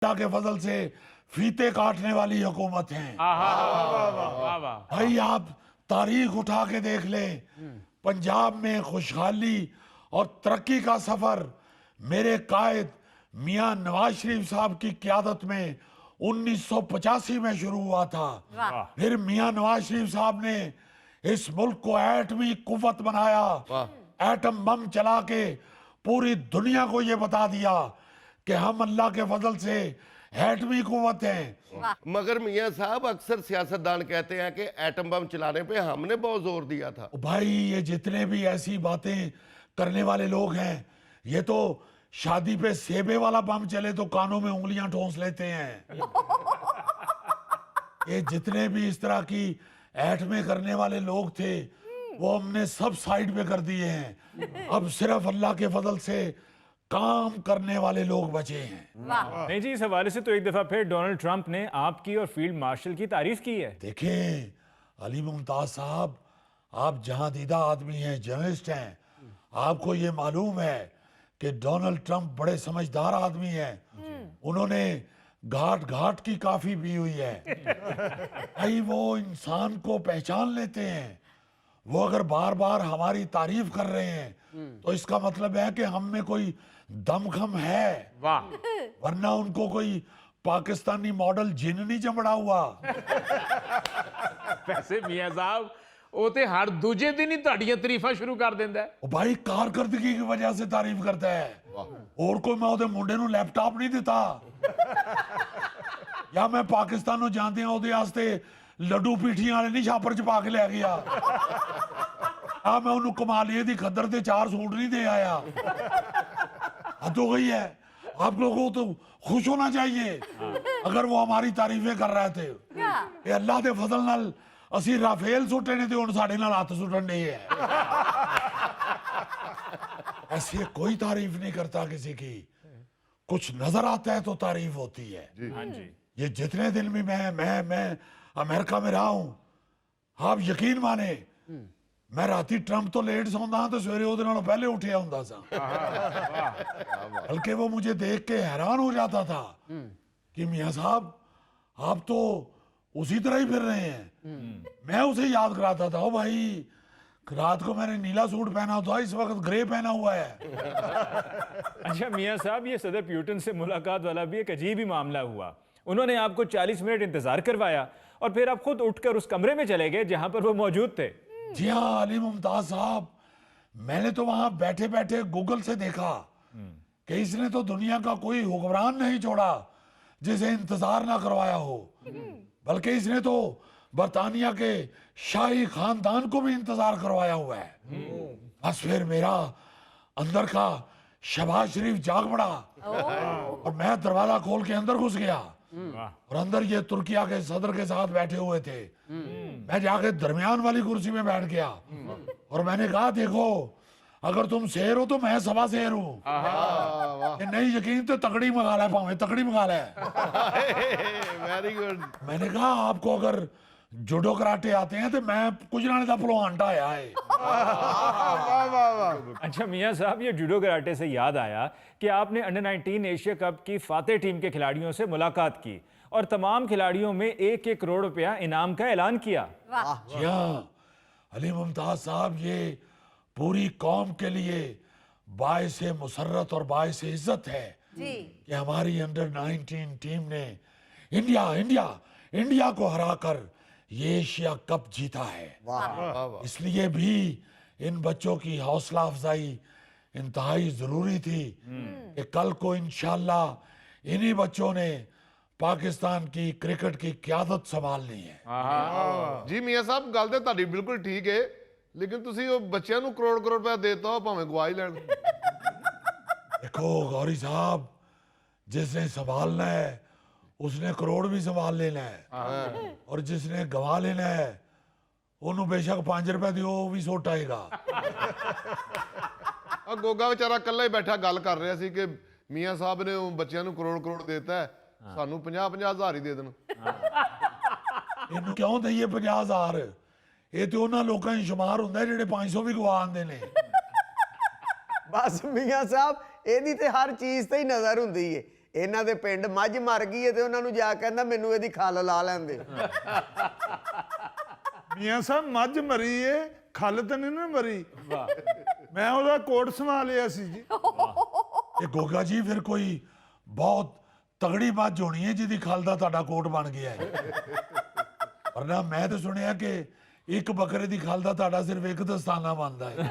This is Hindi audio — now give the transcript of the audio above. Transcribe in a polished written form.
अल्लाह के फजल से फीते काटने वाली हुकूमत है। भाई आप तारीख उठा के देख लें, पंजाब में खुशहाली और तरक्की का सफर मेरे कायद मियां नवाज शरीफ साहब की क्यादत में 1985 में शुरू हुआ था। फिर मियां नवाज शरीफ साहब ने इस मुल्क को एटमी कुव्वत बनाया, एटम बम चला के पूरी दुनिया को ये बता दिया कि हम अल्लाह के फजल से एटमी कुव्वत हैं। मगर मियां साहब अक्सर सियासतदान कहते हैं कि एटम बम चलाने पे हमने बहुत जोर दिया था। भाई ये जितने भी ऐसी बातें करने वाले लोग हैं, ये तो शादी पे सेबे वाला बम चले तो कानों में उंगलियां ठोंस लेते हैं। ये जितने भी इस तरह की एटमें करने वाले लोग थे वो हमने सब साइड पे कर दिए हैं। अब सिर्फ अल्लाह के फजल से काम करने वाले लोग बचे हैं। नहीं जी, इस हवाले से तो एक दफा फिर डोनाल्ड ट्रंप ने आपकी और फील्ड मार्शल की तारीफ की है। देखें अली मुमताज साहब, आप जहां दीदा आदमी हैं, जर्नलिस्ट हैं, आपको ये मालूम है कि डोनाल्ड ट्रंप बड़े समझदार आदमी हैं। उन्होंने घाट घाट की काफी पी हुई है। भाई वो इंसान को पहचान लेते हैं। वो अगर बार बार हमारी तारीफ कर रहे हैं तो इसका मतलब है कि हम में कोई दमखम है। वाह। वरना उनको कोई पाकिस्तानी मॉडल जिन नहीं चमड़ा हुआ। वैसे मियां साहब वो ते हर दूजे दिन ही ਤੁਹਾਡੀਆਂ ਤਾਰੀਫਾਂ शुरू कर ਦਿੰਦਾ है। वो भाई कारकर्दगी की वजह से तारीफ करता है। और कोई मैं ਉਹਦੇ ਮੁੰਡੇ ਨੂੰ लैपटॉप नहीं ਦਿੱਤਾ या मैं पाकिस्तान ਨੂੰ ਜਾਂਦੇ ਆ ਉਹਦੇ ਵਾਸਤੇ ਲੱਡੂ ਪੀਠੀਆਂ ਵਾਲੇ ਨਹੀਂ ਛਾਪਰ ਚ ਪਾ ਕੇ ਲੈ ਗਿਆ। ਆ मैं ਉਹਨੂੰ ਕਮਾਲੀਏ ਦੀ ਖੱਦਰ ਤੇ 4 सूट नहीं दे आया। हद हो गई है। आप लोगों को तो खुश होना चाहिए अगर वो हमारी तारीफें कर रहे थे। ये अल्लाह के फजल नाल ਅਸੀਂ ਰਾਫੇਲ ਸੁੱਟੇ ਨੇ ਤੇ ਹੁਣ ਸਾਡੇ ਨਾਲ ਹੱਥ ਸੁੱਟਣ ਦੇ ਹੈ। ऐसे कोई तारीफ नहीं करता किसी की, कुछ नजर आता है तो तारीफ होती है। हाँ जी। ये जितने दिन भी मैं अमेरिका में रहा हूं, आप यकीन माने मैं राती ट्रंप तो लेट सौंदा हाँ तो सवेरे ਉਹਦੇ ਨਾਲੋਂ पहले उठिया ਹੁੰਦਾ सा। बल्कि वो मुझे देख के हैरान हो जाता था कि मियां साहब आप तो उसी तरह ही फिर रहे हैं। मैं उसे याद कराता था, ओ भाई रात को मैंने नीला सूट पहना था, इस वक्त ग्रे पहना हुआ है। अच्छा मियां साहब, ये सदर प्यूटन से मुलाकात वाला भी एक अजीब ही मामला हुआ। उन्होंने आपको 40 मिनट इंतजार करवाया और फिर आप खुद उठकर उस कमरे में चले गए जहां पर वो मौजूद थे। जी हाँ अली मुमताज साहब, मैंने तो वहां बैठे बैठे गूगल से देखा कि इसने तो दुनिया का कोई हुक्मरान नहीं छोड़ा जिसे इंतजार ना करवाया हो, बल्कि इसने तो बरतानिया के शाही खानदान को भी इंतजार करवाया हुआ है। बस फिर मेरा अंदर का शहबाज शरीफ जाग पड़ा और मैं दरवाजा खोल के अंदर घुस गया और अंदर ये तुर्किया के सदर के साथ बैठे हुए थे। मैं जाके दरमियान वाली कुर्सी में बैठ गया और मैंने कहा देखो अगर तुम शेर हो तो मैं सवा शेर हूँ। नहीं यकीन तो तकड़ी मंगा ला, भावे तकड़ी मंगा ला। Very good. मैंने कहा आपको अगर जुडो कराटे आते हैं तो मैं कुछ ना था पहलवान आया है। अच्छा मियां साहब, ये जूडो कराटे से याद आया कि आपने अंडर 19 एशिया कप की फातेह टीम के खिलाड़ियों से मुलाकात की और तमाम खिलाड़ियों में 1-1 करोड़ रुपया इनाम का ऐलान किया। जी हाँ अली मुमताज साहब, ये पूरी कौम के लिए बाइस मुसर्रत और बाइस इज्जत है कि हमारी अंडर 19 टीम ने इंडिया को हराकर ये एशिया कप जीता है। इसलिए भी इन बच्चों की हौसला अफजाई इंतहाई जरूरी थी कि कल को इंशाल्लाह इन्हीं बच्चों ने पाकिस्तान की क्रिकेट की क्यादत संभालनी है। जी मियां साहब गल तो ਤੁਹਾਡੀ बिल्कुल ठीक है, लेकिन ਤੁਸੀਂ ਉਹ ਬੱਚਿਆਂ ਨੂੰ ਕਰੋੜ ਕਰੋੜ ਰੁਪਏ ਦੇਤਾ ਹੋ ਭਾਵੇਂ ਗਵਾਈ ਲੈਣ। देखो गौरी साहब, जिसने संभालना है उसने करोड़ भी संभाल लेना है और जिसने गवा लेना है ਉਹਨੂੰ बेशक 5 रुपए दियो वो भी सुट आएगा। ਆ ਗੋਗਾ ਵਿਚਾਰਾ ਇਕੱਲਾ ਹੀ ਬੈਠਾ ਗੱਲ ਕਰ ਰਿਹਾ ਸੀ ਕਿ ਮੀਆਂ ਸਾਹਿਬ ਨੇ ਉਹ ਬੱਚਿਆਂ ਨੂੰ ਕਰੋੜ ਕਰੋੜ ਦੇਤਾ, ਸਾਨੂੰ 50-50 ਹਜ਼ਾਰ ਹੀ ਦੇ ਦੇਣ। ਇਹਨੂੰ ਕਿਉਂ ਦਈਏ 50,000? ਇਹ ਤੇ ਉਹਨਾਂ ਲੋਕਾਂ 'ਚ ਸ਼ੁਮਾਰ ਹੁੰਦਾ ਜਿਹੜੇ 500 ਵੀ ਗਵਾ ਆਂਦੇ ਨੇ। बस मियां साहब ਇਹਦੀ ਤੇ ਹਰ ਚੀਜ਼ ਤੇ ਹੀ ਨਜ਼ਰ ਹੁੰਦੀ ਏ। ਇਹਨਾਂ ਦੇ ਪਿੰਡ ਮੱਝ ਮਰ ਗਈ ਹੈ ਤੇ ਉਹਨਾਂ ਨੂੰ ਜਾ ਕੇ ਕਹਿੰਦਾ ਮੈਨੂੰ ਇਹਦੀ ਖੱਲ ਲਾ ਲੈਂਦੇ। ਮੀਆਂ ਸਾਹਿਬ ਮੱਝ ਮਰੀ ਏ, ਖੱਲ ਤਾਂ ਨਹੀਂ ਨਾ ਮਰੀ। ਮੈਂ ਉਹਦਾ ਕੋਟ ਸੰਭਾਲ ਲਿਆ ਸੀ ਜੀ। ਇਹ ਗੋਗਾ ਜੀ ਫਿਰ ਕੋਈ ਬਹੁਤ ਤਗੜੀ ਮੱਝ ਹੋਣੀ ਹੈ ਜਿਹਦੀ ਖਲ ਦਾ ਤੁਹਾਡਾ ਕੋਟ ਬਣ ਗਿਆ ਹੈ। ਵਰਨਾ ਮੈਂ ਤਾਂ ਸੁਣਿਆ ਕਿ ਇੱਕ ਬੱਕਰੇ ਦੀ ਖਲ ਦਾ ਤੁਹਾਡਾ ਸਿਰਫ ਇੱਕ ਦਸਤਾਨਾ ਬਣਦਾ ਹੈ।